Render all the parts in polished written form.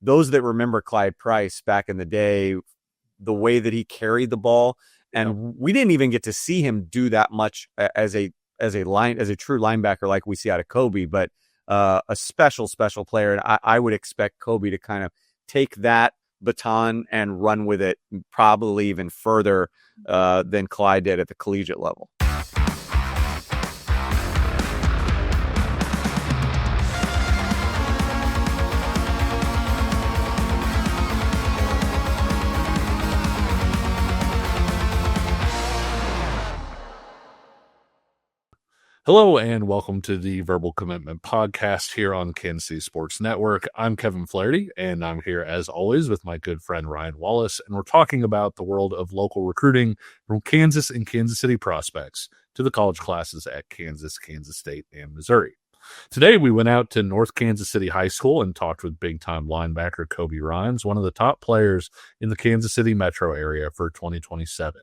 those that remember Clyde Price back in the day, the way that he carried the ball, and we didn't even get to see him do that much as a true linebacker like we see out of Kobe, but a special player. And I would expect Kobe to kind of take that baton and run with it probably even further than Clyde did at the collegiate level. Hello and welcome to the Verbal Commitment Podcast here on Kansas City Sports Network. I'm Kevin Flaherty, and I'm here as always with my good friend Ryan Wallace, and we're talking about the world of local recruiting from Kansas and Kansas City prospects to the college classes at Kansas, Kansas State, and Missouri. Today we went out to North Kansas City High School and talked with big-time linebacker Kobe Rhymes, one of the top players in the Kansas City metro area for 2027.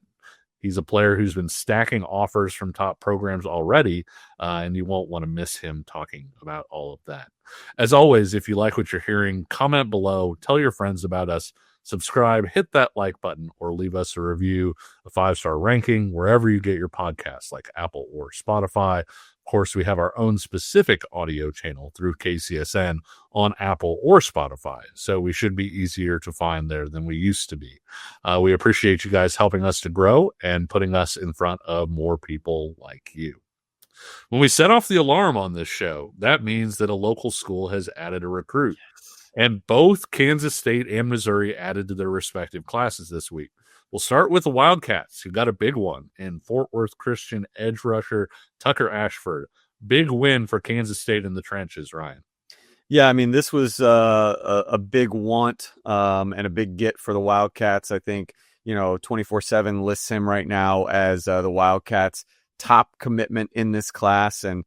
He's a player who's been stacking offers from top programs already, and you won't want to miss him talking about all of that. As always, if you like what you're hearing, comment below, tell your friends about us, subscribe, hit that like button, or leave us a review, a 5-star ranking, wherever you get your podcasts, like Apple or Spotify. Of course, we have our own specific audio channel through KCSN on Apple or Spotify, so we should be easier to find there than we used to be. We appreciate you guys helping us to grow and putting us in front of more people like you. When we set off the alarm on this show, that means that a local school has added a recruit, and both Kansas State and Missouri added to their respective classes this week. We'll start with the Wildcats, who got a big one in Fort Worth Christian edge rusher Tucker Ashford. Big win for Kansas State in the trenches, Ryan. Yeah, I mean, this was a big want and a big get for the Wildcats. I think, 24/7 lists him right now as the Wildcats' top commitment in this class. And,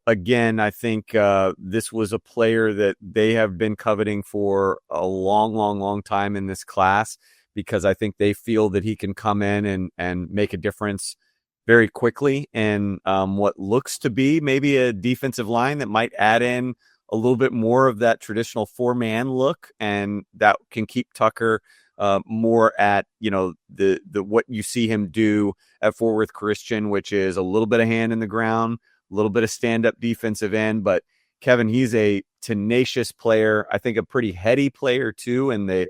again, I think this was a player that they have been coveting for a long time in this class, because I think they feel that he can come in and make a difference very quickly in what looks to be maybe a defensive line that might add in a little bit more of that traditional 4-man look, and that can keep Tucker more at, the what you see him do at Fort Worth Christian, which is a little bit of hand in the ground, a little bit of stand-up defensive end. But Kevin, he's a tenacious player. I think a pretty heady player too, and the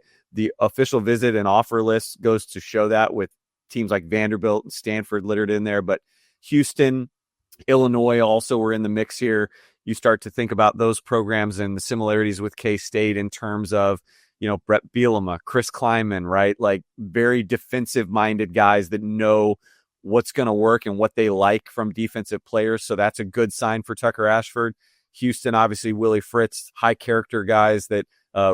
official visit and offer list goes to show that, with teams like Vanderbilt and Stanford littered in there. But Houston, Illinois also were in the mix here. You start to think about those programs and the similarities with K-State in terms of, Brett Bielema, Chris Kleiman, right? Like very defensive-minded guys that know what's going to work and what they like from defensive players. So that's a good sign for Tucker Ashford. Houston, obviously, Willie Fritz, high-character guys that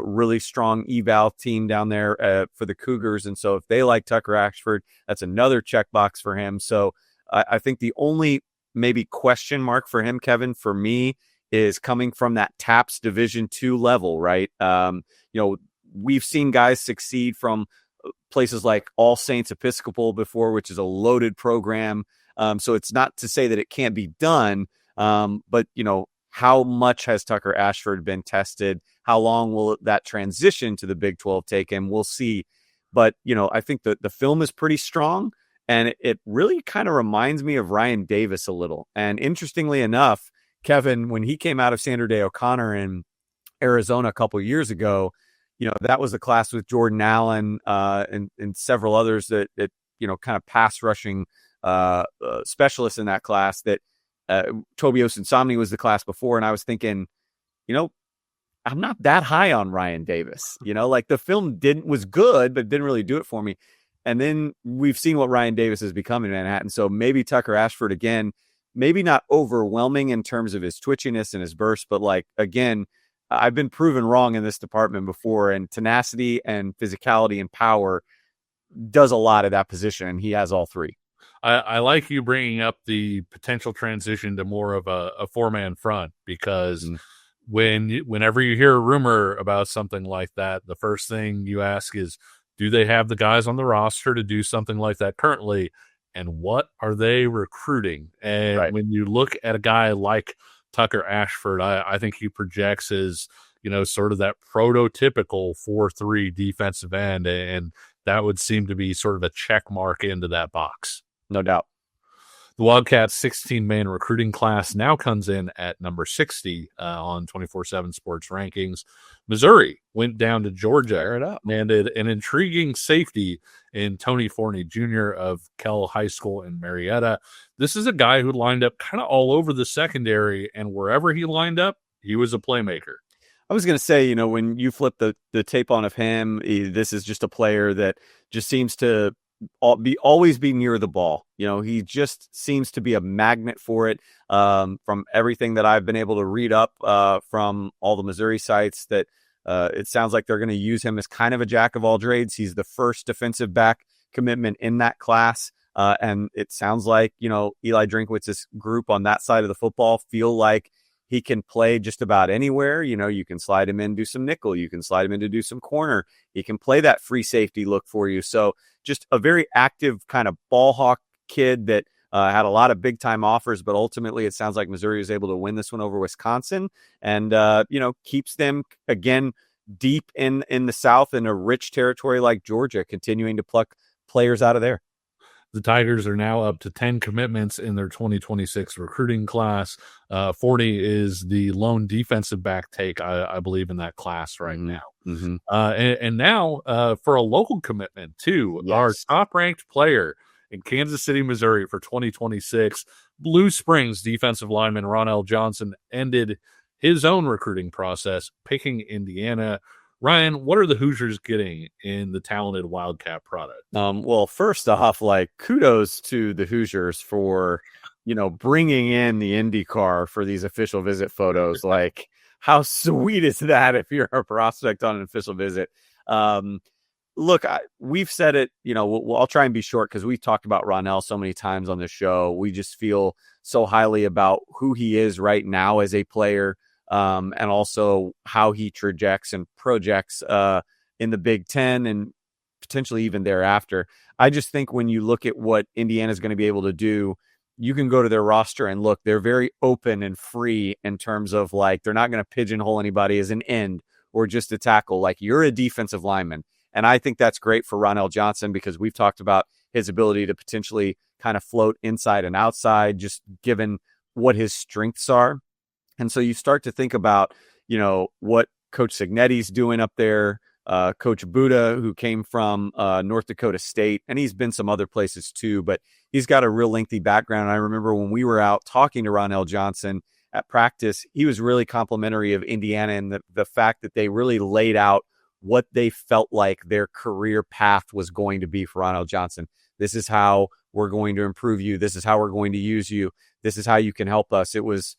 really strong eval team down there for the Cougars. And so if they like Tucker Ashford, that's another checkbox for him. So I think the only maybe question mark for him, Kevin, for me, is coming from that TAPS Division II level, right? We've seen guys succeed from places like All Saints Episcopal before, which is a loaded program. So it's not to say that it can't be done, but, how much has Tucker Ashford been tested? How long will that transition to the Big 12 take him? We'll see. But, I think that the film is pretty strong, and it really kind of reminds me of Ryan Davis a little. And interestingly enough, Kevin, when he came out of Sandra Day O'Connor in Arizona a couple of years ago, that was the class with Jordan Allen and several others that kind of pass rushing specialists in that class. That Toby Osunsomni was the class before, and I was thinking, I'm not that high on Ryan Davis. Like the film was good, but didn't really do it for me. And then we've seen what Ryan Davis has become in Manhattan. So maybe Tucker Ashford again, maybe not overwhelming in terms of his twitchiness and his burst, but like, again, I've been proven wrong in this department before, and tenacity and physicality and power does a lot of that position, and he has all three. I like you bringing up the potential transition to more of a 4-man front, because whenever you hear a rumor about something like that, the first thing you ask is, do they have the guys on the roster to do something like that currently? And what are they recruiting? And when you look at a guy like Tucker Ashford, I think he projects as, sort of that prototypical 4-3 defensive end. And that would seem to be sort of a check mark into that box. No doubt. The Wildcats 16-man recruiting class now comes in at number 60 on 24/7 Sports rankings. Missouri went down to Georgia, landed an intriguing safety in Tony Forney Jr. of Kell High School in Marietta. This is a guy who lined up kind of all over the secondary, and wherever he lined up, he was a playmaker. I was going to say, when you flip the tape on of him, this is just a player that just seems to always be near the ball. He just seems to be a magnet for it. From everything that I've been able to read up from all the Missouri sites, that it sounds like they're going to use him as kind of a jack of all trades. He's the first defensive back commitment in that class. And it sounds like, Eli Drinkwitz's group on that side of the football feel like he can play just about anywhere. You can slide him in, do some nickel. You can slide him in to do some corner. He can play that free safety look for you. So just a very active kind of ball hawk kid that had a lot of big time offers, but ultimately it sounds like Missouri was able to win this one over Wisconsin and, keeps them again deep in the South in a rich territory like Georgia, continuing to pluck players out of there. The Tigers are now up to 10 commitments in their 2026 recruiting class. 40 is the lone defensive back take, I believe, in that class right now. Mm-hmm. And now for a local commitment, too, yes. Our top-ranked player in Kansas City, Missouri for 2026, Blue Springs defensive lineman Ronell Johnson ended his own recruiting process, picking Indiana. Ryan, what are the Hoosiers getting in the talented Wildcat product? Well, first off, kudos to the Hoosiers for, bringing in the IndyCar for these official visit photos. How sweet is that if you're a prospect on an official visit? Look, we've said it, I'll try and be short because we've talked about Ronell so many times on the show. We just feel so highly about who he is right now as a player. And also how he projects in the Big Ten and potentially even thereafter. I just think when you look at what Indiana is going to be able to do, you can go to their roster and look, they're very open and free in terms of they're not going to pigeonhole anybody as an end or just a tackle. You're a defensive lineman. And I think that's great for Ronell Johnson because we've talked about his ability to potentially kind of float inside and outside, just given what his strengths are. And so you start to think about, what Coach Signetti's doing up there, Coach Buddha, who came from North Dakota State, and he's been some other places too, but he's got a real lengthy background. I remember when we were out talking to Ronell Johnson at practice, he was really complimentary of Indiana and the fact that they really laid out what they felt like their career path was going to be for Ronell Johnson. This is how we're going to improve you. This is how we're going to use you. This is how you can help us. It was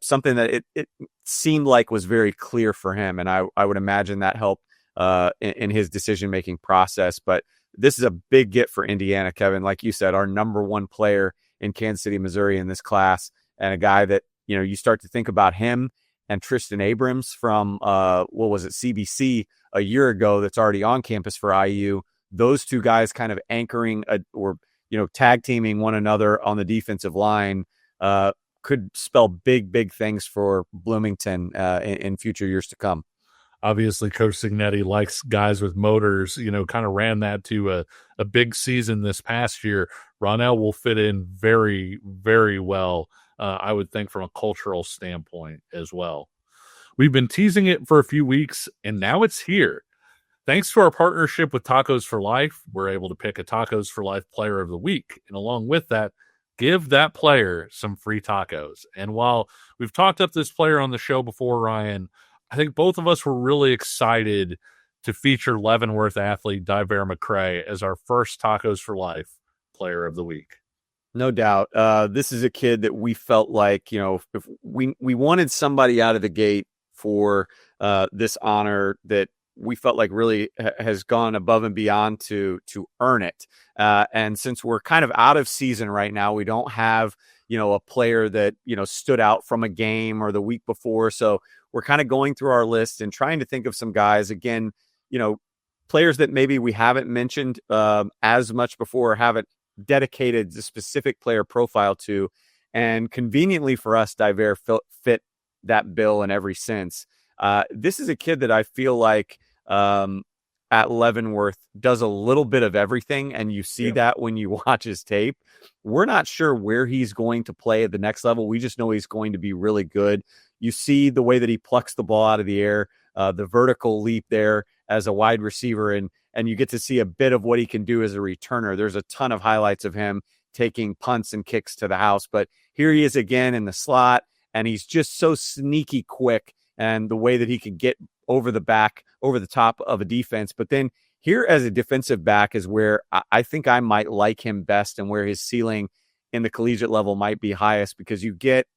something that it seemed like was very clear for him. And I would imagine that helped in his decision-making process. But this is a big get for Indiana, Kevin. Like you said, our number one player in Kansas City, Missouri in this class, and a guy that, you start to think about him and Tristan Abrams from, CBC a year ago that's already on campus for IU. Those two guys kind of anchoring or tag teaming one another on the defensive line could spell big things for Bloomington in future years to come. Obviously, Coach Signetti likes guys with motors, kind of ran that to a big season this past year. Ronell will fit in very, very well, I would think, from a cultural standpoint as well. We've been teasing it for a few weeks, and now it's here. Thanks to our partnership with Tacos for Life, we're able to pick a Tacos for Life Player of the Week. And along with that, give that player some free tacos. And while we've talked up this player on the show before, Ryan, I think both of us were really excited to feature Leavenworth athlete Diver McCray as our first Tacos for Life Player of the Week. No doubt. This is a kid that we felt like, if we wanted somebody out of the gate for this honor that we felt like really has gone above and beyond to earn it. And since we're kind of out of season right now, we don't have, a player that, stood out from a game or the week before. So we're kind of going through our list and trying to think of some guys, again, players that maybe we haven't mentioned as much before, or haven't dedicated the specific player profile to. And conveniently for us, Diver fit that bill in every sense. This is a kid that I feel like at Leavenworth does a little bit of everything, and you see that when you watch his tape. We're not sure where he's going to play at the next level. We just know he's going to be really good. You see the way that he plucks the ball out of the air, the vertical leap there as a wide receiver, and you get to see a bit of what he can do as a returner. There's a ton of highlights of him taking punts and kicks to the house, but here he is again in the slot, and he's just so sneaky quick, and the way that he can get over the top of a defense. But then here as a defensive back is where I think I might like him best, and where his ceiling in the collegiate level might be highest, because you get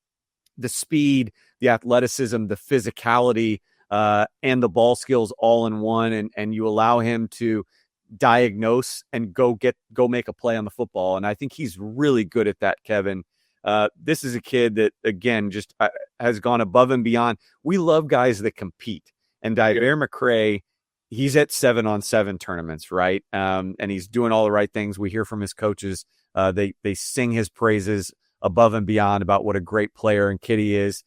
the speed, the athleticism, the physicality, and the ball skills all in one, and you allow him to diagnose and go make a play on the football. And I think he's really good at that, Kevin. This is a kid that, again, just has gone above and beyond. We love guys that compete. And Diver McCray, he's at 7-on-7 tournaments, right? And he's doing all the right things. We hear from his coaches. They sing his praises above and beyond about what a great player and kid he is.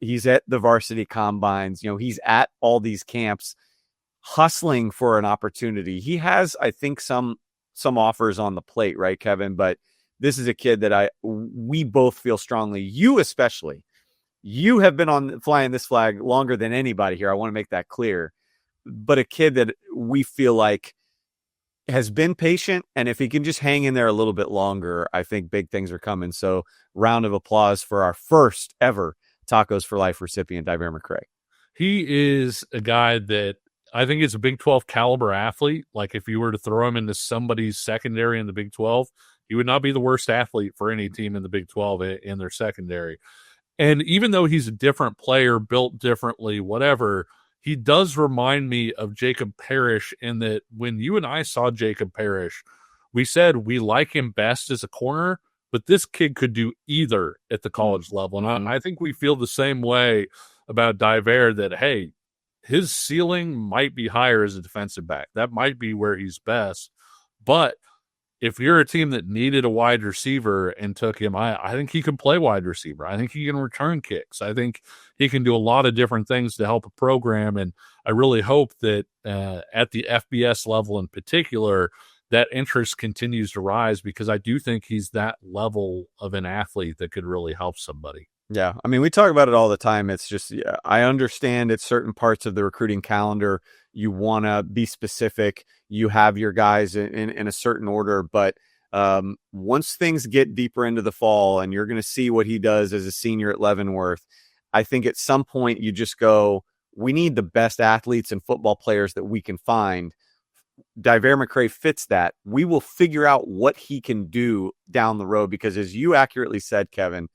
He's at the varsity combines. He's at all these camps hustling for an opportunity. He has, I think, some offers on the plate, right, Kevin? But this is a kid that we both feel strongly, you especially. You have been on flying this flag longer than anybody here. I want to make that clear. But a kid that we feel like has been patient, and if he can just hang in there a little bit longer, I think big things are coming. So round of applause for our first ever Tacos for Life recipient, Diver McCray. He is a guy that I think is a Big 12 caliber athlete. Like, if you were to throw him into somebody's secondary in the Big 12, he would not be the worst athlete for any team in the Big 12 in their secondary. And even though he's a different player, built differently, whatever, he does remind me of Jacob Parrish, in that when you and I saw Jacob Parrish, we said we like him best as a corner, but this kid could do either at the college level. And I think we feel the same way about Diver, that, hey, his ceiling might be higher as a defensive back. That might be where he's best. But if you're a team that needed a wide receiver and took him, I think he can play wide receiver. I think he can return kicks. I think he can do a lot of different things to help a program. And I really hope that at the FBS level in particular, that interest continues to rise, because I do think he's that level of an athlete that could really help somebody. Yeah, I mean, we talk about it all the time. It's just, I understand it's certain parts of the recruiting calendar. You want to be specific. You have your guys in a certain order. But once things get deeper into the fall, and you're going to see what he does as a senior at Leavenworth, I think at some point you just go, we need the best athletes and football players that we can find. Diver McCray fits that. We will figure out what he can do down the road, because as you accurately said, Kevin,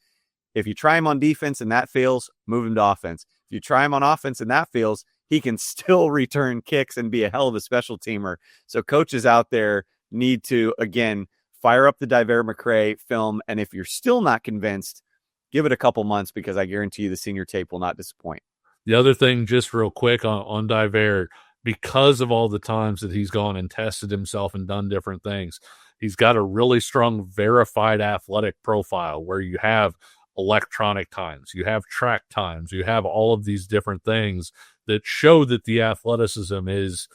if you try him on defense and that fails, move him to offense. If you try him on offense and that fails, he can still return kicks and be a hell of a special teamer. So coaches out there need to, again, fire up the Diver McCray film. And if you're still not convinced, give it a couple months, because I guarantee you the senior tape will not disappoint. The other thing, just real quick on Diver, because of all the times that he's gone and tested himself and done different things, he's got a really strong verified athletic profile, where you have electronic times, you have track times, you have all of these different things that show that the athleticism is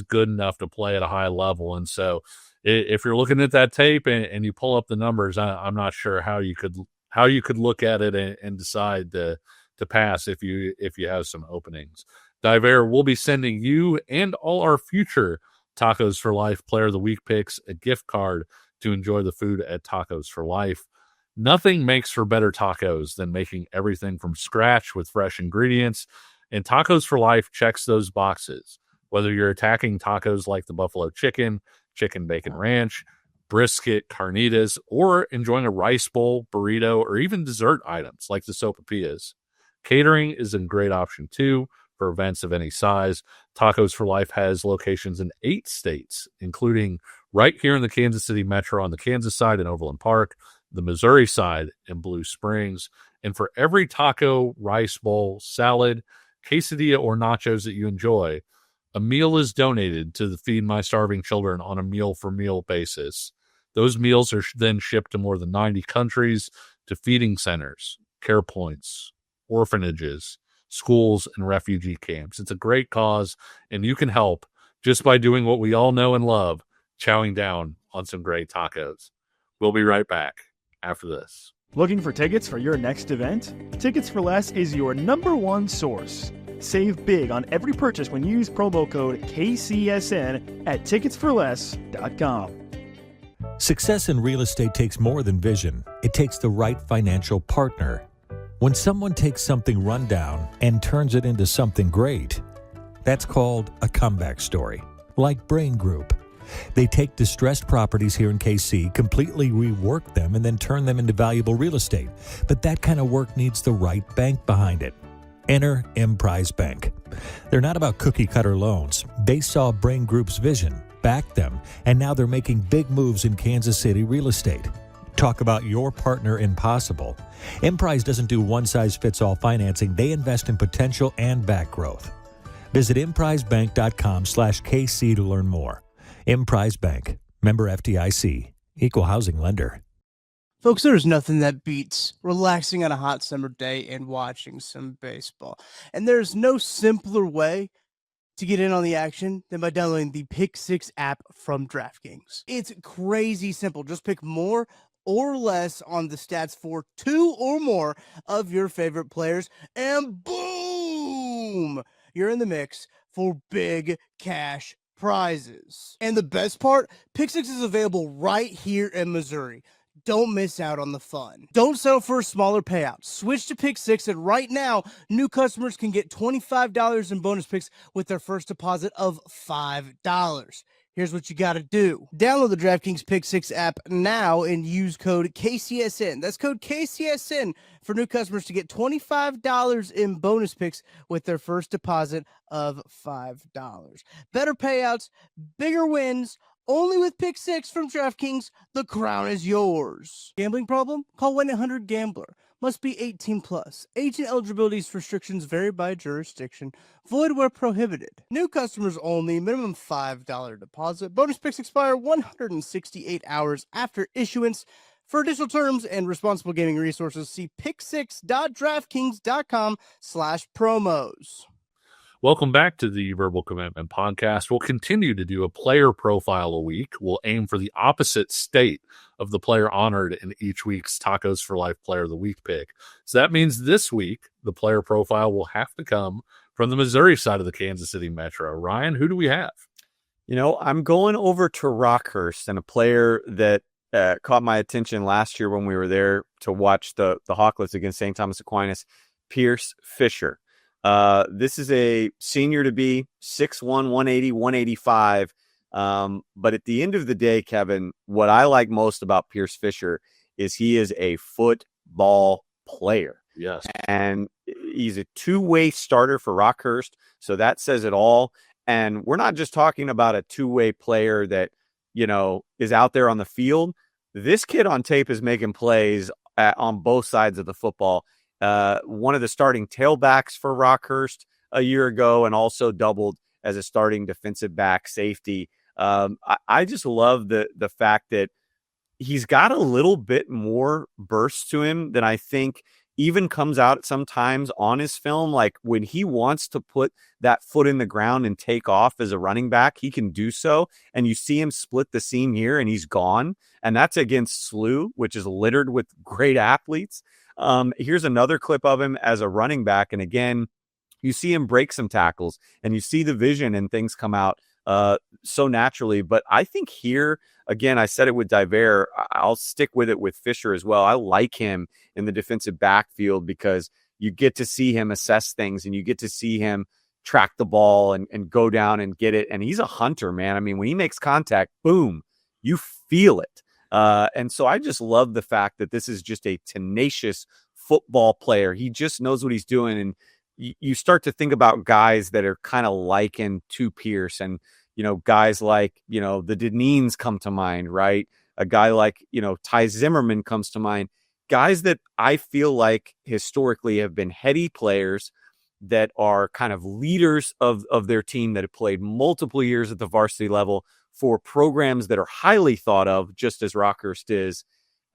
good enough to play at a high level. And so if you're looking at that tape and you pull up the numbers, I'm not sure how you could look at it and decide to pass if you have some openings. Diver will be sending you and all our future Tacos for Life Player of the Week picks a gift card to enjoy the food at Tacos for Life. Nothing makes for better tacos than making everything from scratch with fresh ingredients, and Tacos for Life checks those boxes. Whether you're attacking tacos like the buffalo chicken, chicken bacon ranch, brisket, carnitas, or enjoying a rice bowl, burrito, or even dessert items like the sopapillas, catering is a great option too for events of any size. Tacos for Life has locations in 8 states, including right here in the Kansas City metro on the Kansas side in Overland Park, the Missouri side in Blue Springs. And for every taco, rice bowl, salad, quesadilla, or nachos that you enjoy, a meal is donated to the Feed My Starving Children on a meal-for-meal basis. Those meals are then shipped to more than 90 countries, to feeding centers, care points, orphanages, schools, and refugee camps. It's a great cause, and you can help just by doing what we all know and love, chowing down on some great tacos. We'll be right back after this. Looking for tickets for your next event? Tickets for Less is your #1 source. Save big on every purchase when you use promo code KCSN at ticketsforless.com. Success in real estate takes more than vision. It takes the right financial partner. When someone takes something rundown and turns it into something great, that's called a comeback story, like Brain Group. They take distressed properties here in KC, completely rework them, and then turn them into valuable real estate. But that kind of work needs the right bank behind it. Enter Emprise Bank. They're not about cookie-cutter loans. They saw Brain Group's vision, backed them, and now they're making big moves in Kansas City real estate. Talk about your partner in possible. Emprise doesn't do one-size-fits-all financing. They invest in potential and back growth. Visit emprisebank.com/KC to learn more. Emprise Bank, member FDIC, equal housing lender. Folks, there's nothing that beats relaxing on a hot summer day and watching some baseball. And there's no simpler way to get in on the action than by downloading the Pick 6 app from DraftKings. It's crazy simple. Just pick more or less on the stats for 2 or more of your favorite players, and boom, you're in the mix for big cash prizes. And the best part, Pick 6 is available right here in Missouri. Don't miss out on the fun. Don't settle for a smaller payout. Switch to Pick 6, and right now, new customers can get $25 in bonus picks with their first deposit of $5. Here's what you got to do. Download the DraftKings Pick 6 app now and use code KCSN. That's code KCSN for new customers to get $25 in bonus picks with their first deposit of $5. Better payouts, bigger wins, only with Pick 6 from DraftKings. The crown is yours. Gambling problem? Call 1-800-GAMBLER. Must be 18 plus. Age and eligibility restrictions vary by jurisdiction. Void where prohibited. New customers only. Minimum $5 deposit. Bonus picks expire 168 hours after issuance. For additional terms and responsible gaming resources, see pick6.draftkings.com/promos. Welcome back to the Verbal Commitment Podcast. We'll continue to do a player profile a week. We'll aim for the opposite state of the player honored in each week's Tacos for Life Player of the Week pick. So that means this week, the player profile will have to come from the Missouri side of the Kansas City Metro. Ryan, who do we have? You know, I'm going over to Rockhurst, and a player that caught my attention last year when we were there to watch the Hawklets against St. Thomas Aquinas, Pierce Fisher. This is a senior to be 6'1", 180, 185. But at the end of the day, Kevin, what I like most about Pierce Fisher is he is a football player. Yes. And he's a two-way starter for Rockhurst. So that says it all. And we're not just talking about a two-way player that, you know, is out there on the field. This kid on tape is making plays on both sides of the football. One of the starting tailbacks for Rockhurst a year ago, and also doubled as a starting defensive back safety. I just love the fact that he's got a little bit more burst to him than I think even comes out sometimes on his film. Like when he wants to put that foot in the ground and take off as a running back, he can do so. And you see him split the seam here and he's gone. And that's against SLU, which is littered with great athletes. Here's another clip of him as a running back. And again, you see him break some tackles and you see the vision and things come out so naturally. But I think here, again, I said it with Diver, I'll stick with it with Fisher as well. I like him in the defensive backfield because you get to see him assess things and you get to see him track the ball and go down and get it. And he's a hunter, man. I mean, when he makes contact, boom, you feel it. And so I just love the fact that this is just a tenacious football player. He just knows what he's doing. And you start to think about guys that are kind of likened to Pierce, and, you know, guys like, you know, the Deneen's come to mind, right? A guy like, you know, Ty Zimmerman comes to mind. Guys that I feel like historically have been heady players that are kind of leaders of their team, that have played multiple years at the varsity level for programs that are highly thought of, just as Rockhurst is.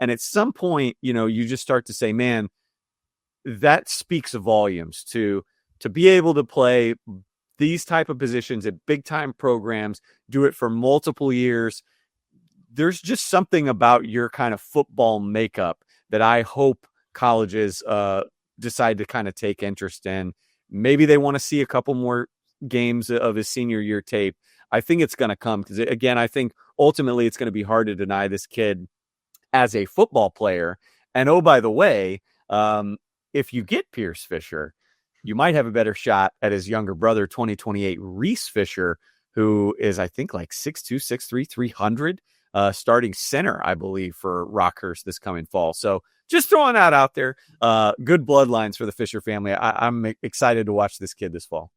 And at some point, you know, you just start to say, man, that speaks volumes to to be able to play these type of positions at big time programs, do it for multiple years. There's just something about your kind of football makeup that I hope colleges decide to kind of take interest in. Maybe they want to see a couple more games of his senior year tape. I think it's going to come because, again, I think ultimately it's going to be hard to deny this kid as a football player. And oh, by the way, if you get Pierce Fisher, you might have a better shot at his younger brother, 2028 Reese Fisher, who is, I think, like 6'2", 6'3", 300, starting center, I believe, for Rockhurst this coming fall. So just throwing that out there. Good bloodlines for the Fisher family. I'm excited to watch this kid this fall.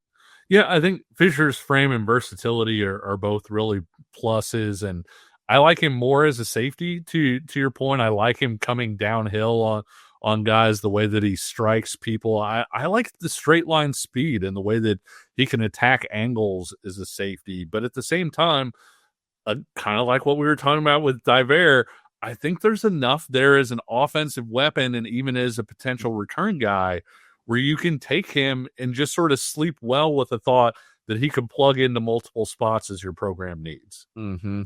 Yeah, I think Fisher's frame and versatility are both really pluses, and I like him more as a safety. To your point, I like him coming downhill on guys, the way that he strikes people. I like the straight line speed and the way that he can attack angles as a safety. But at the same time, kind of like what we were talking about with Diver, I think there's enough there as an offensive weapon and even as a potential return guy where you can take him and just sort of sleep well with the thought that he can plug into multiple spots as your program needs. Mm-hmm.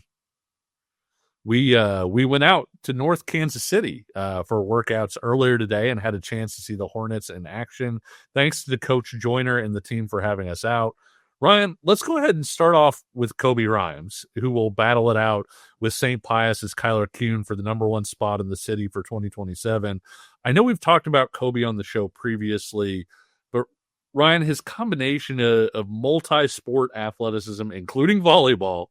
We went out to North Kansas City for workouts earlier today and had a chance to see the Hornets in action. Thanks to the Coach Joyner and the team for having us out. Ryan, let's go ahead and start off with Kobe Rhymes, who will battle it out with St. Pius's Kyler Kuhn for the number one spot in the city for 2027. I know we've talked about Kobe on the show previously, but Ryan, his combination of multi-sport athleticism, including volleyball,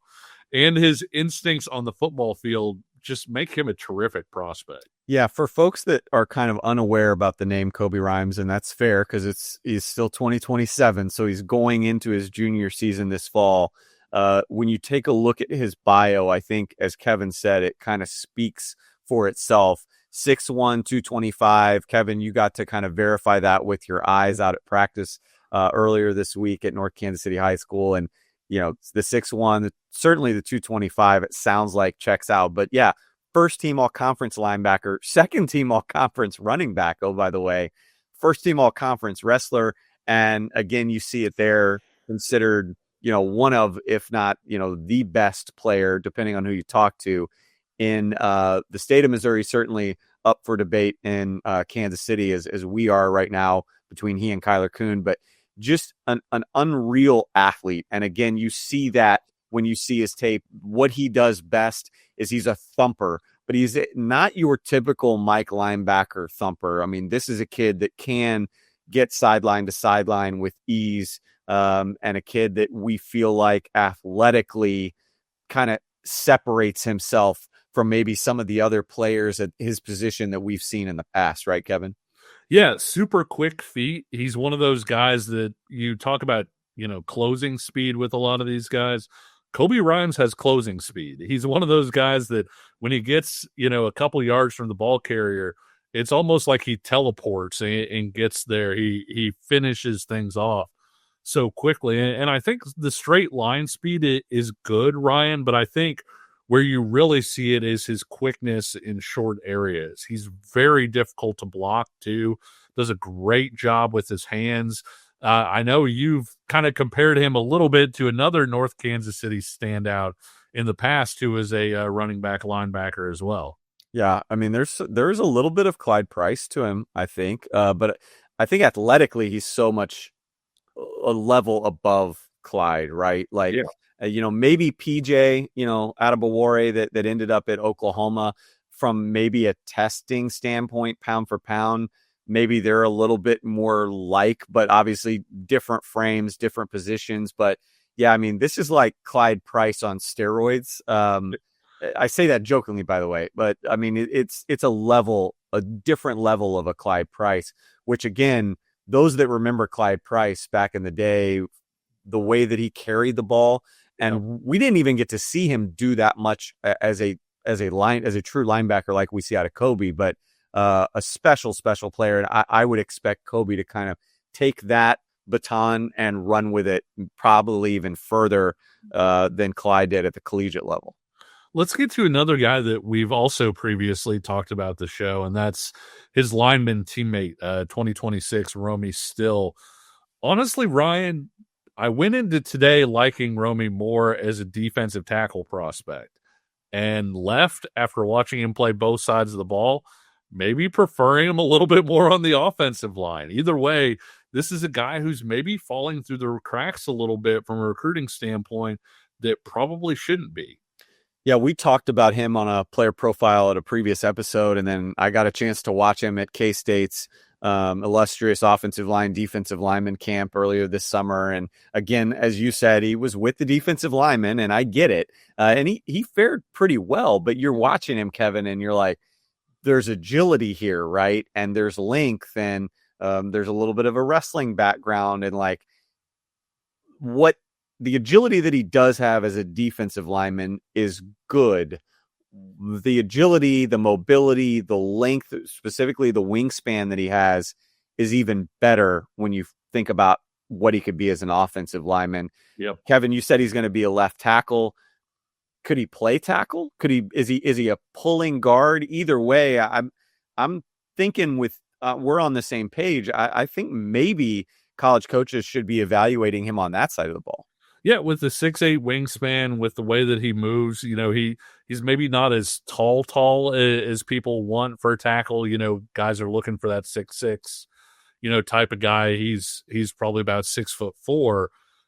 and his instincts on the football field just make him a terrific prospect. Yeah, for folks that are kind of unaware about the name Kobe Rhymes, and that's fair because he's still 2027, so he's going into his junior season this fall. When you take a look at his bio, I think, as Kevin said, it kind of speaks for itself. 6'1", 225. Kevin, you got to kind of verify that with your eyes out at practice earlier this week at North Kansas City High School. And, you know, the 6'1", certainly the 225, it sounds like checks out. But yeah, first team all conference linebacker, second team all conference running back. Oh, by the way, first team all conference wrestler. And again, you see it there, considered, you know, one of, if not, you know, the best player, depending on who you talk to in the state of Missouri, certainly up for debate in Kansas City as we are right now between he and Kyler Kuhn, but just an unreal athlete. And again, you see that when you see his tape. What he does best is he's a thumper, but he's not your typical Mike linebacker thumper. I mean, this is a kid that can get sideline to sideline with ease, and a kid that we feel like athletically kind of separates himself from maybe some of the other players at his position that we've seen in the past, right, Kevin? Yeah, super quick feet. He's one of those guys that you talk about, you know, closing speed with a lot of these guys. Kobe Rhymes has closing speed. He's one of those guys that when he gets, you know, a couple yards from the ball carrier, it's almost like he teleports and gets there. He finishes things off so quickly. And I think the straight line speed is good, Ryan, but I think where you really see it is his quickness in short areas. He's very difficult to block, too. Does a great job with his hands. I know you've kind of compared him a little bit to another North Kansas City standout in the past who is a running back linebacker as well. Yeah, I mean, there's a little bit of Clyde Price to him, I think. But I think athletically, he's so much a level above Clyde, right? Like, yeah. You know, maybe PJ, you know, Adebawore that ended up at Oklahoma, from maybe a testing standpoint, pound for pound, maybe they're a little bit more like, but obviously different frames, different positions. But yeah, I mean, this is like Clyde Price on steroids. I say that jokingly, by the way, but I mean, it's a different level of a Clyde Price, which again, those that remember Clyde Price back in the day, the way that he carried the ball, and we didn't even get to see him do that much as a true linebacker like we see out of Kobe, but a special player. And I would expect Kobe to kind of take that baton and run with it probably even further than Clyde did at the collegiate level. Let's get to another guy that we've also previously talked about the show, and that's his lineman teammate, 2026, Romy Still. Honestly, Ryan, I went into today liking Romy more as a defensive tackle prospect and left after watching him play both sides of the ball, maybe preferring him a little bit more on the offensive line. Either way, this is a guy who's maybe falling through the cracks a little bit from a recruiting standpoint that probably shouldn't be. Yeah, we talked about him on a player profile at a previous episode, and then I got a chance to watch him at K-State's illustrious offensive line, defensive lineman camp earlier this summer. And again, as you said, he was with the defensive lineman, and I get it. And he fared pretty well, but you're watching him, Kevin, and you're like, there's agility here, right? And there's length, and there's a little bit of a wrestling background, and like what the agility that he does have as a defensive lineman is good. The agility, the mobility, the length, specifically the wingspan that he has, is even better when you think about what he could be as an offensive lineman. Yep. Kevin, you said he's going to be a left tackle. Could he play tackle? Is he a pulling guard? Either way, I'm thinking we're on the same page. I think maybe college coaches should be evaluating him on that side of the ball. Yeah, with the 6'8" wingspan, with the way that he moves, he's maybe not as tall as people want for a tackle. Guys are looking for that 6'6", type of guy. He's probably about 6'4",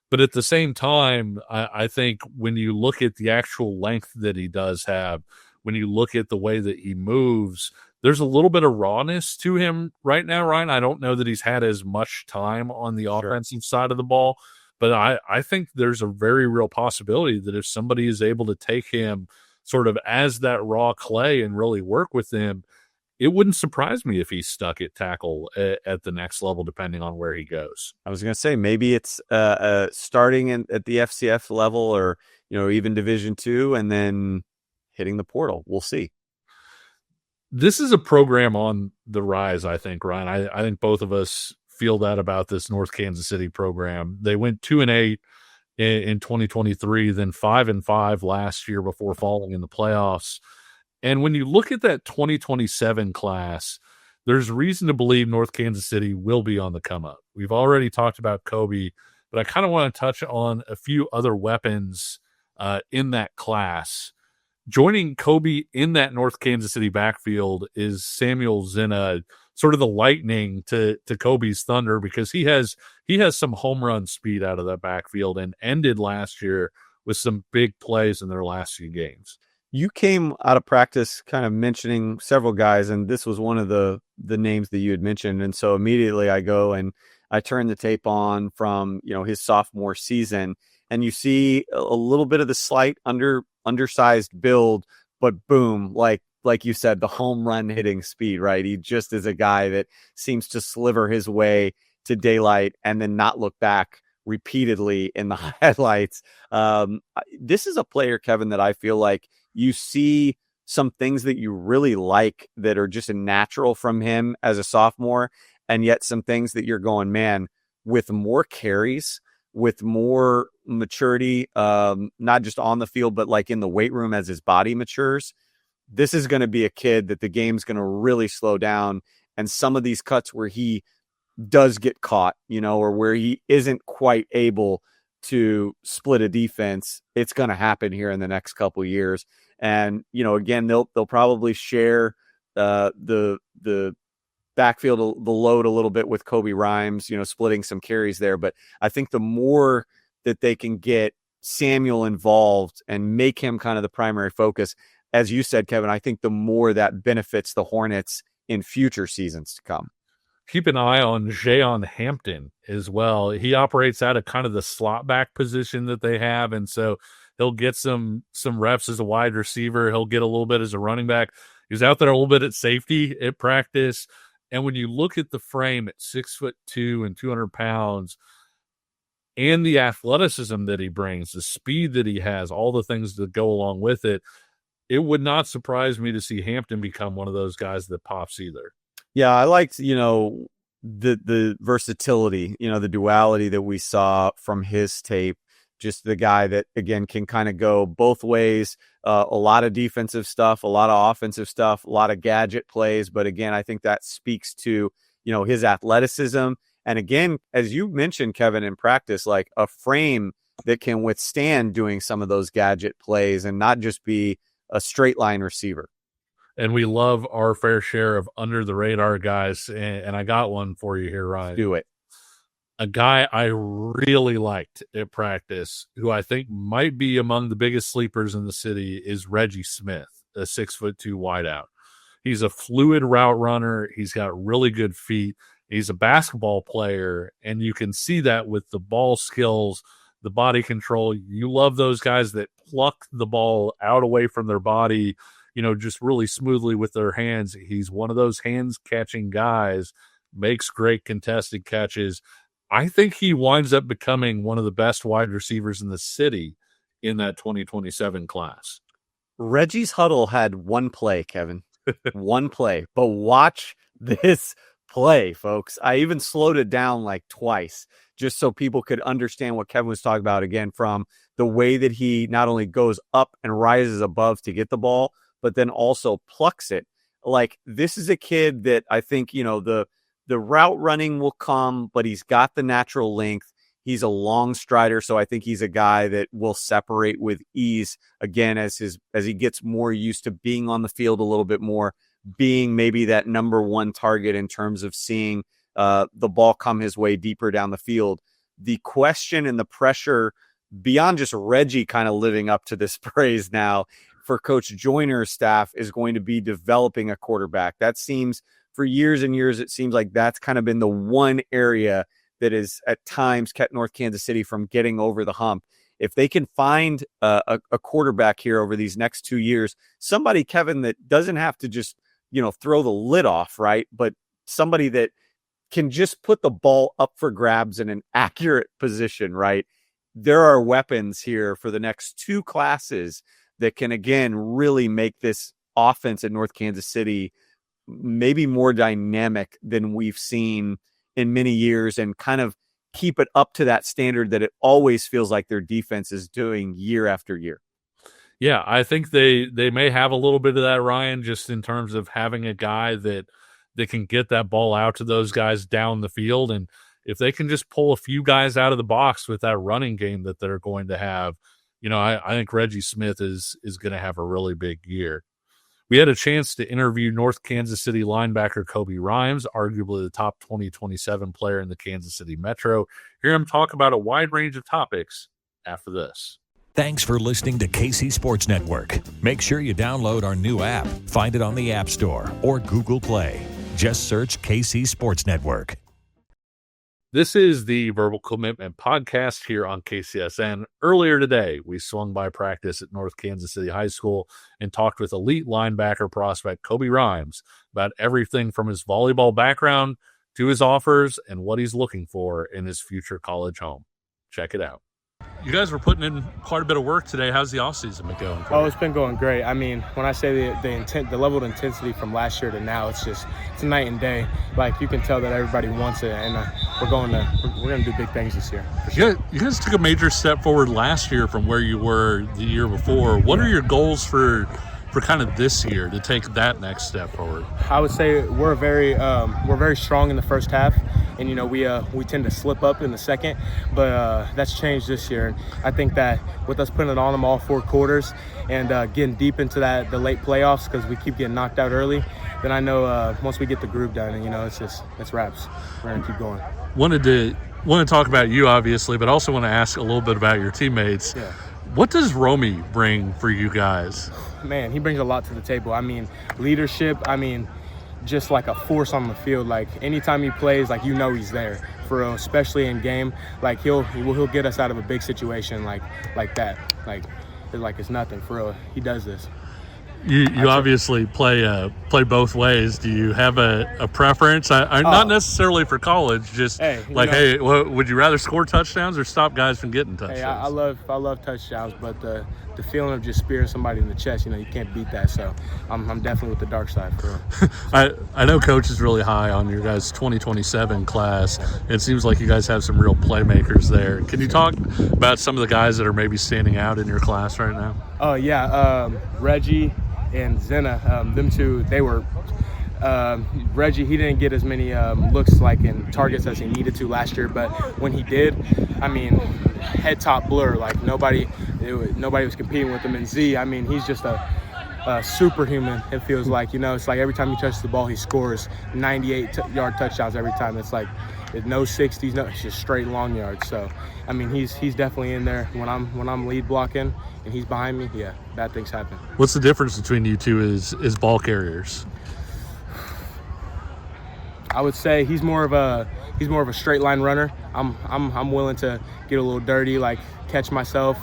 but at the same time, I think when you look at the actual length that he does have, when you look at the way that he moves, there's a little bit of rawness to him right now, Ryan. I don't know that he's had as much time on the offensive side of the ball. But I think there's a very real possibility that if somebody is able to take him sort of as that raw clay and really work with him, it wouldn't surprise me if he's stuck at tackle at the next level, depending on where he goes. I was going to say maybe it's starting at the FCF level, or even Division II, and then hitting the portal. We'll see. This is a program on the rise, I think, Ryan. I think both of us feel that about this North Kansas City program. They went 2-8 in 2023, then 5-5 last year before falling in the playoffs. And when you look at that 2027 class, there's reason to believe North Kansas City will be on the come up. We've already talked about Kobe, but I kind of want to touch on a few other weapons in that class. Joining Kobe in that North Kansas City backfield is Samuel Zena, sort of the lightning to Kobe's thunder, because he has some home run speed out of that backfield and ended last year with some big plays in their last few games. You came out of practice kind of mentioning several guys, and this was one of the names that you had mentioned. And so immediately I go and I turn the tape on from, his sophomore season, and you see a little bit of the slight undersized build, but boom, like you said, the home run hitting speed, right? He just is a guy that seems to sliver his way to daylight and then not look back repeatedly in the highlights. This is a player, Kevin, that I feel like you see some things that you really like that are just a natural from him as a sophomore, and yet some things that you're going, man, with more carries, with more maturity, not just on the field, but like in the weight room as his body matures, this is going to be a kid that the game's going to really slow down. And some of these cuts where he does get caught, or where he isn't quite able to split a defense, it's going to happen here in the next couple of years. And, again, they'll probably share the backfield, the load a little bit with Kobe Rhymes, splitting some carries there. But I think the more that they can get Samuel involved and make him kind of the primary focus, as you said, Kevin, I think the more that benefits the Hornets in future seasons to come. Keep an eye on Jayon Hampton as well. He operates out of kind of the slot back position that they have, and so he'll get some reps as a wide receiver. He'll get a little bit as a running back. He was out there a little bit at safety at practice. And when you look at the frame at 6'2" and 200 pounds, and the athleticism that he brings, the speed that he has, all the things that go along with it, it would not surprise me to see Hampton become one of those guys that pops either. Yeah, I liked, the versatility, the duality that we saw from his tape. Just the guy that, again, can kind of go both ways, a lot of defensive stuff, a lot of offensive stuff, a lot of gadget plays. But again, I think that speaks to, his athleticism And again, as you mentioned, Kevin, in practice, like a frame that can withstand doing some of those gadget plays and not just be a straight line receiver. And we love our fair share of under the radar guys. And I got one for you here, Ryan. Do it. A guy I really liked at practice, who I think might be among the biggest sleepers in the city, is Reggie Smith, a 6'2" wideout. He's a fluid route runner. He's got really good feet. He's a basketball player, and you can see that with the ball skills, the body control. You love those guys that pluck the ball out away from their body, just really smoothly with their hands. He's one of those hands-catching guys, makes great contested catches. I think he winds up becoming one of the best wide receivers in the city in that 2027 class. Reggie's huddle had one play, Kevin. One play. But watch this play, folks. I even slowed it down like twice just so people could understand what Kevin was talking about, again, from the way that he not only goes up and rises above to get the ball, but then also plucks it. Like, this is a kid that I think, the route running will come, but he's got the natural length. He's a long strider, so I think he's a guy that will separate with ease, again, as he gets more used to being on the field a little bit more, being maybe that number one target in terms of seeing the ball come his way deeper down the field. The question and the pressure beyond just Reggie kind of living up to this praise now for Coach Joyner's staff is going to be developing a quarterback. That seems, for years and years, it seems like that's kind of been the one area that is at times kept North Kansas City from getting over the hump. If they can find a quarterback here over these next 2 years, somebody, Kevin, that doesn't have to just, throw the lid off, right? But somebody that can just put the ball up for grabs in an accurate position, right? There are weapons here for the next 2 classes that can, again, really make this offense at North Kansas City maybe more dynamic than we've seen in many years, and kind of keep it up to that standard that it always feels like their defense is doing year after year. Yeah, I think they may have a little bit of that, Ryan, just in terms of having a guy that can get that ball out to those guys down the field. And if they can just pull a few guys out of the box with that running game that they're going to have, I think Reggie Smith is going to have a really big year. We had a chance to interview North Kansas City linebacker Kobe Rhymes, arguably the top 2027 player in the Kansas City Metro. Hear him talk about a wide range of topics after this. Thanks for listening to KC Sports Network. Make sure you download our new app. Find it on the App Store or Google Play. Just search KC Sports Network. This is the Verbal Commitment Podcast here on KCSN. Earlier today, we swung by practice at North Kansas City High School and talked with elite linebacker prospect Kobe Rhymes about everything from his volleyball background to his offers and what he's looking for in his future college home. Check it out. You guys were putting in quite a bit of work today. How's the offseason been going for you? Oh, it's been going great. I mean, when I say the level of intensity from last year to now, it's a night and day. Like, you can tell that everybody wants it, and we're going to do big things this year. For sure. You guys took a major step forward last year from where you were the year before. What are your goals for kind of this year to take that next step forward? I would say we're very strong in the first half, and we tend to slip up in the second, but that's changed this year. And I think that with us putting it on them all 4 quarters and getting deep into the late playoffs, because we keep getting knocked out early, then I know once we get the groove done, and it's wraps. We're gonna keep going. Want to talk about you, obviously, but also want to ask a little bit about your teammates. Yeah. What does Romy bring for you guys? Man, he brings a lot to the table. I mean, leadership. I mean, just like a force on the field. Like, anytime he plays, like, he's there for real, especially in game. Like, he'll get us out of a big situation like that. Like it's nothing for real. He does this. You obviously play both ways. Do you have a preference? Not necessarily for college, just would you rather score touchdowns or stop guys from getting touchdowns? Hey, I love touchdowns, but the feeling of just spearing somebody in the chest, you can't beat that. So I'm definitely with the dark side for real. I know Coach is really high on your guys' 2027 class. It seems like you guys have some real playmakers there. Can you talk about some of the guys that are maybe standing out in your class right now? Oh, yeah. Reggie and Zena, them two, they were Reggie, he didn't get as many looks like in targets as he needed to last year, but when he did, I mean, head top blur, like nobody was competing with him. And Z, I mean, he's just a superhuman, it feels like. It's like every time he touches the ball, he scores 98-yard touchdowns every time. It's like no 60s, no, it's just straight long yards. So, I mean, he's definitely in there when I'm lead blocking and he's behind me. Yeah, bad things happen. What's the difference between you two as ball carriers? I would say he's more of a straight line runner. I'm willing to get a little dirty, like catch myself,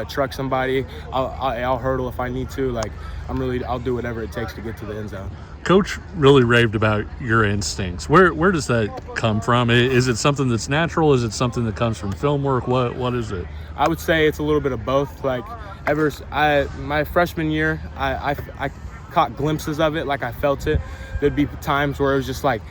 truck somebody. I'll hurdle if I need to. Like I'll do whatever it takes to get to the end zone. Coach really raved about your instincts. Where does that come from? Is it something that's natural? Is it something that comes from film work? What is it? I would say it's a little bit of both. Like my freshman year, I caught glimpses of it, like I felt it. There'd be times where it was just like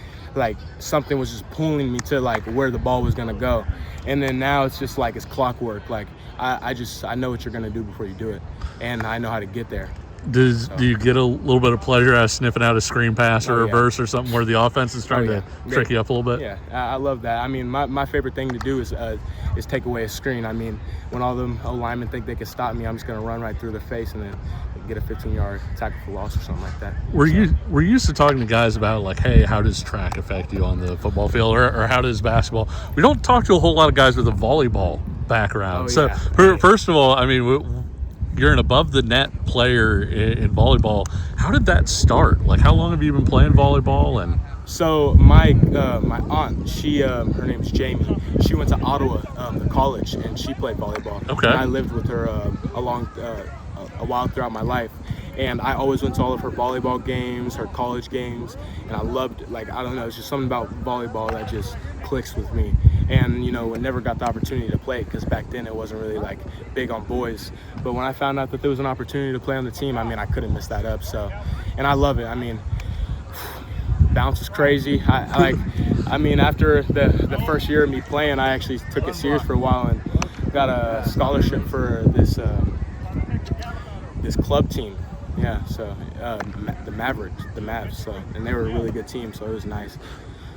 something was just pulling me to like where the ball was gonna go, and then now it's just like it's clockwork. Like I know what you're gonna do before you do it, and I know how to get there. Do you get a little bit of pleasure out of sniffing out a screen pass or reverse or something where the offense is trying to trick you up a little bit? Yeah, I love that. I mean, my favorite thing to do is take away a screen. I mean, when all them linemen think they can stop me, I'm just going to run right through their face and then get a 15-yard tackle for loss or something like that. We're used to talking to guys about like, hey, how does track affect you on the football field or how does basketball? We don't talk to a whole lot of guys with a volleyball background. First of all, I mean, you're an above the net player in volleyball. How did that start? Like, how long have you been playing volleyball? And so my aunt, she her name's Jamie. She went to Ottawa, the college, and she played volleyball. Okay. And I lived with her a while throughout my life, and I always went to all of her volleyball games, her college games, and I loved, like, I don't know, it's just something about volleyball that just clicks with me. And I never got the opportunity to play because back then it wasn't really like big on boys. But when I found out that there was an opportunity to play on the team, I mean, I couldn't miss that up. So, and I love it. I mean, bounce is crazy. I mean, after the first year of me playing, I actually took it serious for a while and got a scholarship for this club team. Yeah, so the Mavs. So, and they were a really good team, so it was nice.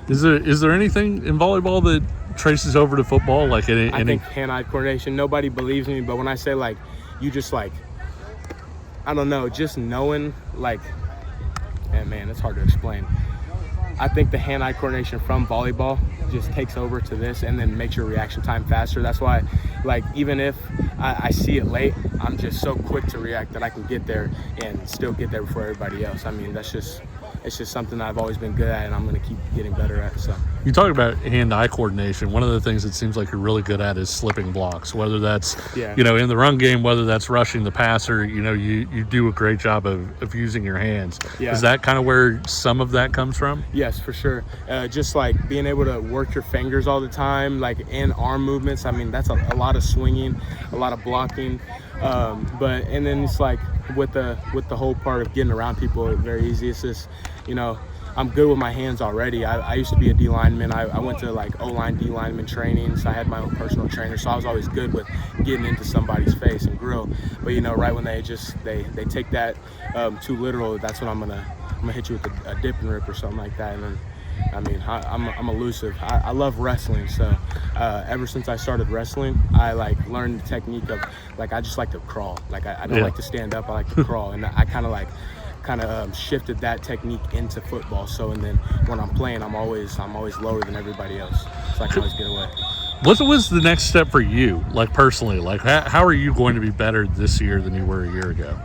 Is there anything in volleyball that traces over to football? Like I think hand-eye coordination. Nobody believes me, but when I say like, you just like, I don't know, just knowing like, and man, it's hard to explain. I think the hand-eye coordination from volleyball just takes over to this and then makes your reaction time faster. That's why, like, even if I see it late, I'm just so quick to react that I can get there and still get there before everybody else. I mean, it's just something that I've always been good at and I'm going to keep getting better at. So you talk about hand-eye coordination. One of the things it seems like you're really good at is slipping blocks, whether that's in the run game, whether that's rushing the passer. You do a great job of using your hands. Yeah. Is that kind of where some of that comes from? Yes, for sure. Just like being able to work your fingers all the time, like in arm movements. I mean, that's a lot of swinging, a lot of blocking, and then it's like with the whole part of getting around people, very easy. It's just, I'm good with my hands already. I used to be a D lineman. I went to like O-line, D lineman training, so I had my own personal trainer. So I was always good with getting into somebody's face and grill. But right when they take that too literal, that's when I'm gonna hit you with a dip and rip or something like that. And then, I mean, I'm elusive. I love wrestling. So ever since I started wrestling, I like learned the technique of like I just like to crawl. Like I don't like to stand up. I like to crawl, and I kind of shifted that technique into football. So and then when I'm playing, I'm always lower than everybody else, so I can always get away. What was the next step for you, like personally? Like how are you going to be better this year than you were a year ago?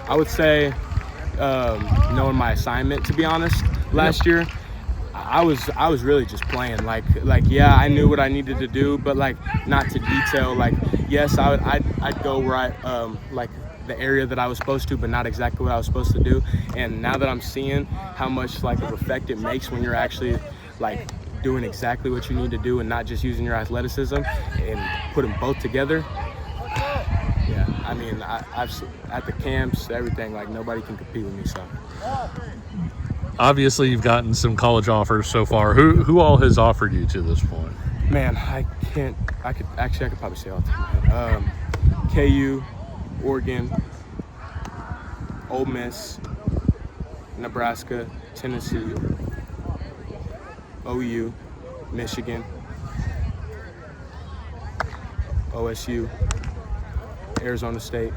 I would say knowing my assignment, to be honest. Last year I was really just playing like yeah, I knew what I needed to do, but like not to detail. Like yes, I'd go where I like the area that I was supposed to, but not exactly what I was supposed to do. And now that I'm seeing how much like of effect it makes when you're actually like doing exactly what you need to do and not just using your athleticism and put them both together. Yeah, I mean, I've at the camps, everything, like nobody can compete with me. So obviously you've gotten some college offers so far. Who all has offered you to this point? Man, I could probably say all the time. KU, Oregon, Ole Miss, Nebraska, Tennessee, OU, Michigan, OSU, Arizona State,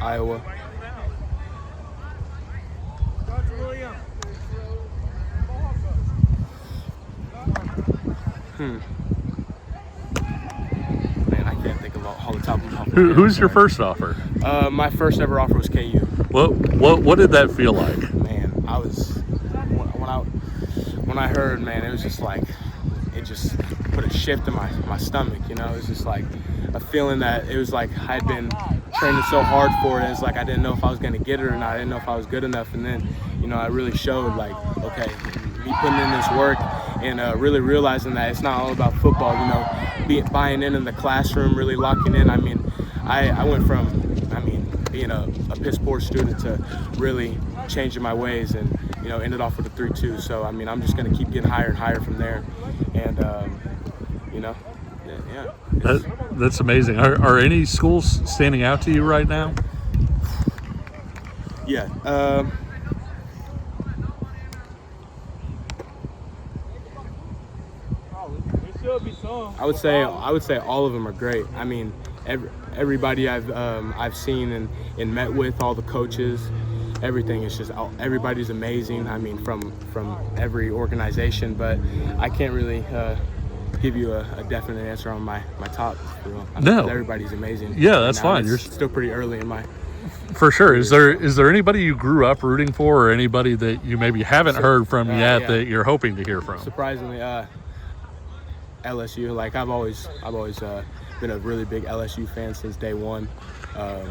Iowa. Man, I can't think of all the top of my head. Who's your first offer? My first ever offer was KU. What did that feel like? Man, I was when I heard, man, it was just like it just put a shift in my stomach. You know, it was just like a feeling that it was like I'd been training so hard for it. It's like I didn't know if I was gonna get it or not. I didn't know if I was good enough, and then I really showed like, okay, me putting in this work and really realizing that it's not all about football. Buying in the classroom, really locking in. I mean, I went from being a piss poor student to really changing my ways, and ended off with a 3.2. So I mean, I'm just gonna keep getting higher and higher from there, and yeah. That's amazing. Are any schools standing out to you right now? Yeah. I would say all of them are great. I mean, everybody I've seen and met with, all the coaches, everything is just everybody's amazing. I mean, from every organization, but I can't really give you a definite answer on my top. No, everybody's amazing. Yeah, that's fine. You're still pretty early in my. For sure. Is there anybody you grew up rooting for, or anybody that you maybe haven't heard from yet that you're hoping to hear from? Surprisingly, LSU. Like I've always been a really big LSU fan since day one. I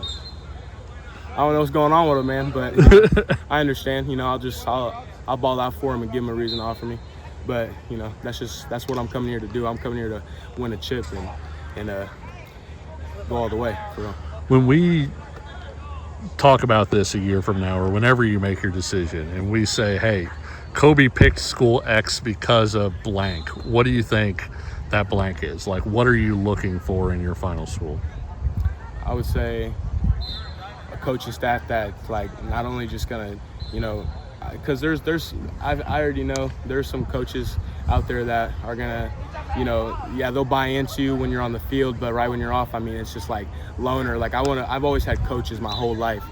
don't know what's going on with them, man, but I understand. I'll ball out for them and give them a reason to offer me. But that's what I'm coming here to do. I'm coming here to win a chip and go all the way. For real. When we talk about this a year from now, or whenever you make your decision, and we say, hey, Kobe picked school X because of blank, what do you think that blank is? Like, what are you looking for in your final school? I would say a coaching staff that's like not only just gonna, because I already know there's some coaches out there that are gonna, they'll buy into you when you're on the field, but right when you're off, I mean, it's just like loner. Like I've always had coaches my whole life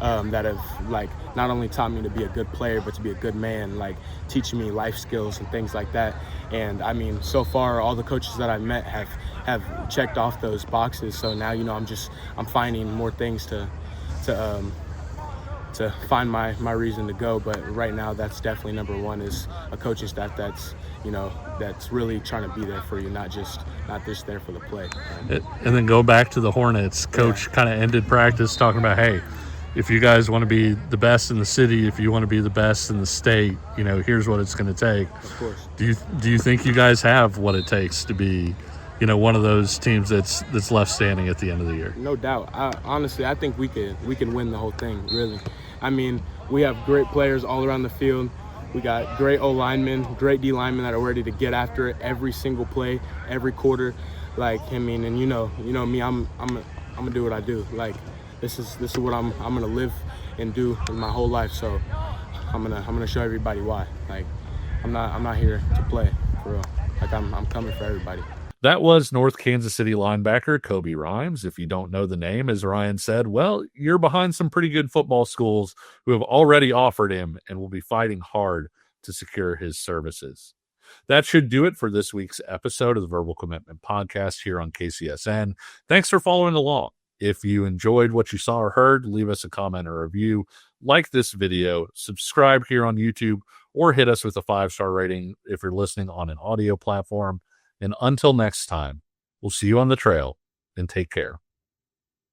that have like not only taught me to be a good player, but to be a good man, like teaching me life skills and things like that. And I mean, so far, all the coaches that I've met have checked off those boxes. So now, I'm finding more things to find my reason to go. But right now, that's definitely number one, is a coaching staff that's really trying to be there for you, not just there for the play. And then go back to the Hornets. Coach kind of ended practice talking about, hey, if you guys want to be the best in the city, if you want to be the best in the state, here's what it's going to take. Of course. Do you think you guys have what it takes to be, one of those teams that's left standing at the end of the year? No doubt. Honestly, I think we can win the whole thing, really. I mean, we have great players all around the field. We got great O linemen, great D linemen that are ready to get after it every single play, every quarter. Like, I mean, and you know me, I'm gonna do what I do. Like, this is what I'm gonna live and do in my whole life. So I'm gonna show everybody why. Like, I'm not here to play, for real. Like, I'm coming for everybody. That was North Kansas City linebacker Kobe Rhymes. If you don't know the name, as Ryan said, well, you're behind some pretty good football schools who have already offered him and will be fighting hard to secure his services. That should do it for this week's episode of the Verbal Commitment Podcast here on KCSN. Thanks for following along. If you enjoyed what you saw or heard, leave us a comment or review, like this video, subscribe here on YouTube, or hit us with a 5-star rating if you're listening on an audio platform. And until next time, we'll see you on the trail, and take care.